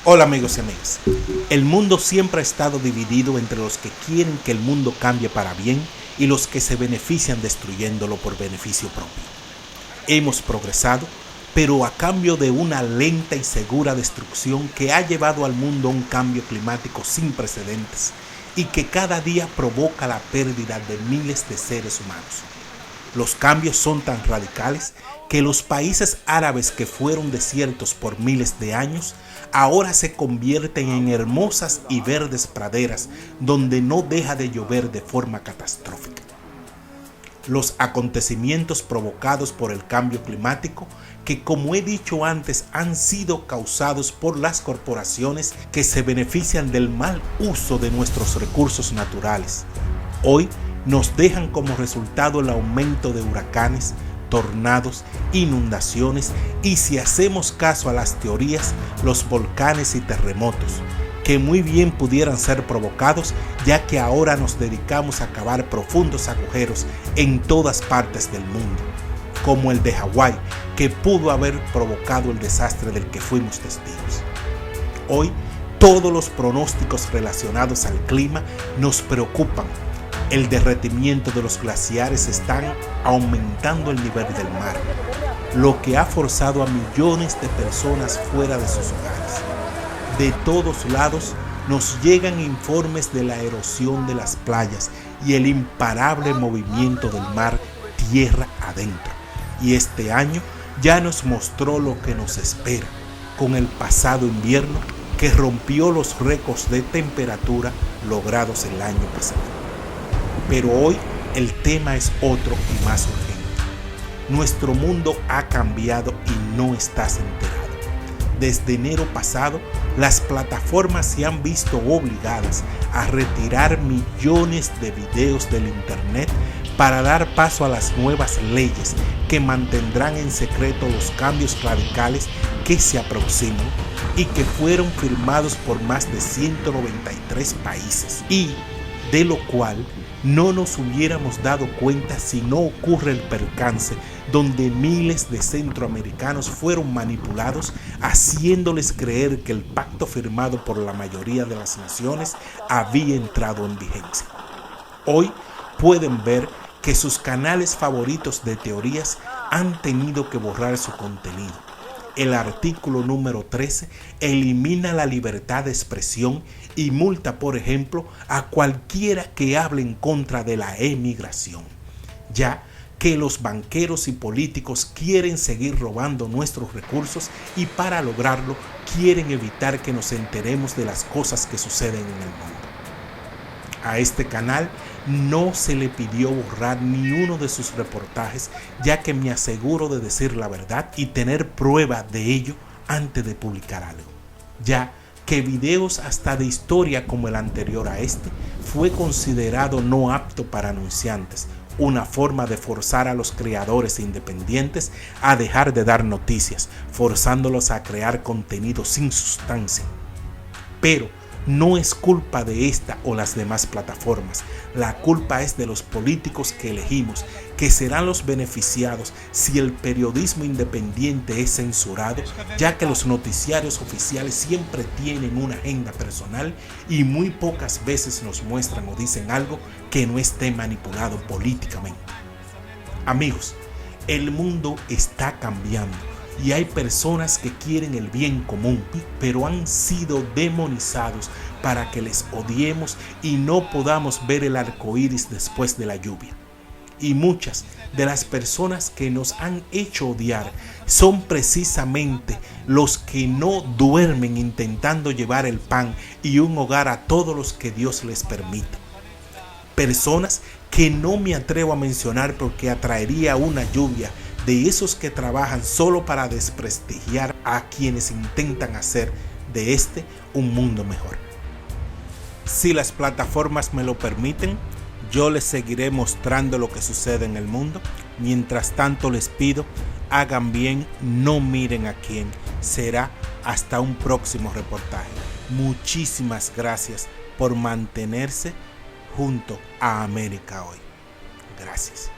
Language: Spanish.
Hola amigos y amigas. El mundo siempre ha estado dividido entre los que quieren que el mundo cambie para bien y los que se benefician destruyéndolo por beneficio propio. Hemos progresado, pero a cambio de una lenta y segura destrucción que ha llevado al mundo a un cambio climático sin precedentes y que cada día provoca la pérdida de miles de seres humanos. Los cambios son tan radicales que los países árabes que fueron desiertos por miles de años ahora se convierten en hermosas y verdes praderas donde no deja de llover de forma catastrófica. Los acontecimientos provocados por el cambio climático, que como he dicho antes han sido causados por las corporaciones que se benefician del mal uso de nuestros recursos naturales, hoy nos dejan como resultado el aumento de huracanes, tornados, inundaciones y, si hacemos caso a las teorías, los volcanes y terremotos, que muy bien pudieran ser provocados, ya que ahora nos dedicamos a cavar profundos agujeros en todas partes del mundo, como el de Hawái, que pudo haber provocado el desastre del que fuimos testigos. Hoy, todos los pronósticos relacionados al clima nos preocupan. El derretimiento de los glaciares está aumentando el nivel del mar, lo que ha forzado a millones de personas fuera de sus hogares. De todos lados nos llegan informes de la erosión de las playas y el imparable movimiento del mar tierra adentro. Y este año ya nos mostró lo que nos espera, con el pasado invierno que rompió los récords de temperatura logrados el año pasado. Pero hoy el tema es otro y más urgente. Nuestro mundo ha cambiado y no estás enterado. Desde enero pasado, las plataformas se han visto obligadas a retirar millones de videos del internet para dar paso a las nuevas leyes que mantendrán en secreto los cambios radicales que se aproximan y que fueron firmados por más de 193 países, y de lo cual no nos hubiéramos dado cuenta si no ocurre el percance donde miles de centroamericanos fueron manipulados, haciéndoles creer que el pacto firmado por la mayoría de las naciones había entrado en vigencia. Hoy pueden ver que sus canales favoritos de teorías han tenido que borrar su contenido. El artículo número 13 elimina la libertad de expresión y multa, por ejemplo, a cualquiera que hable en contra de la emigración, ya que los banqueros y políticos quieren seguir robando nuestros recursos y para lograrlo quieren evitar que nos enteremos de las cosas que suceden en el mundo. A este canal no se le pidió borrar ni uno de sus reportajes, ya que me aseguro de decir la verdad y tener prueba de ello antes de publicar algo, ya que videos hasta de historia como el anterior a este fue considerado no apto para anunciantes, una forma de forzar a los creadores independientes a dejar de dar noticias, forzándolos a crear contenido sin sustancia. Pero no es culpa de esta o las demás plataformas, la culpa es de los políticos que elegimos, que serán los beneficiados si el periodismo independiente es censurado, ya que los noticiarios oficiales siempre tienen una agenda personal y muy pocas veces nos muestran o dicen algo que no esté manipulado políticamente. Amigos, el mundo está cambiando y hay personas que quieren el bien común, pero han sido demonizados para que les odiemos y no podamos ver el arco iris después de la lluvia. Y muchas de las personas que nos han hecho odiar son precisamente los que no duermen intentando llevar el pan y un hogar a todos los que Dios les permita. Personas que no me atrevo a mencionar porque atraería una lluvia de esos que trabajan solo para desprestigiar a quienes intentan hacer de este un mundo mejor. Si las plataformas me lo permiten, yo les seguiré mostrando lo que sucede en el mundo. Mientras tanto les pido, hagan bien, no miren a quién. Será hasta un próximo reportaje. Muchísimas gracias por mantenerse junto a América Hoy. Gracias.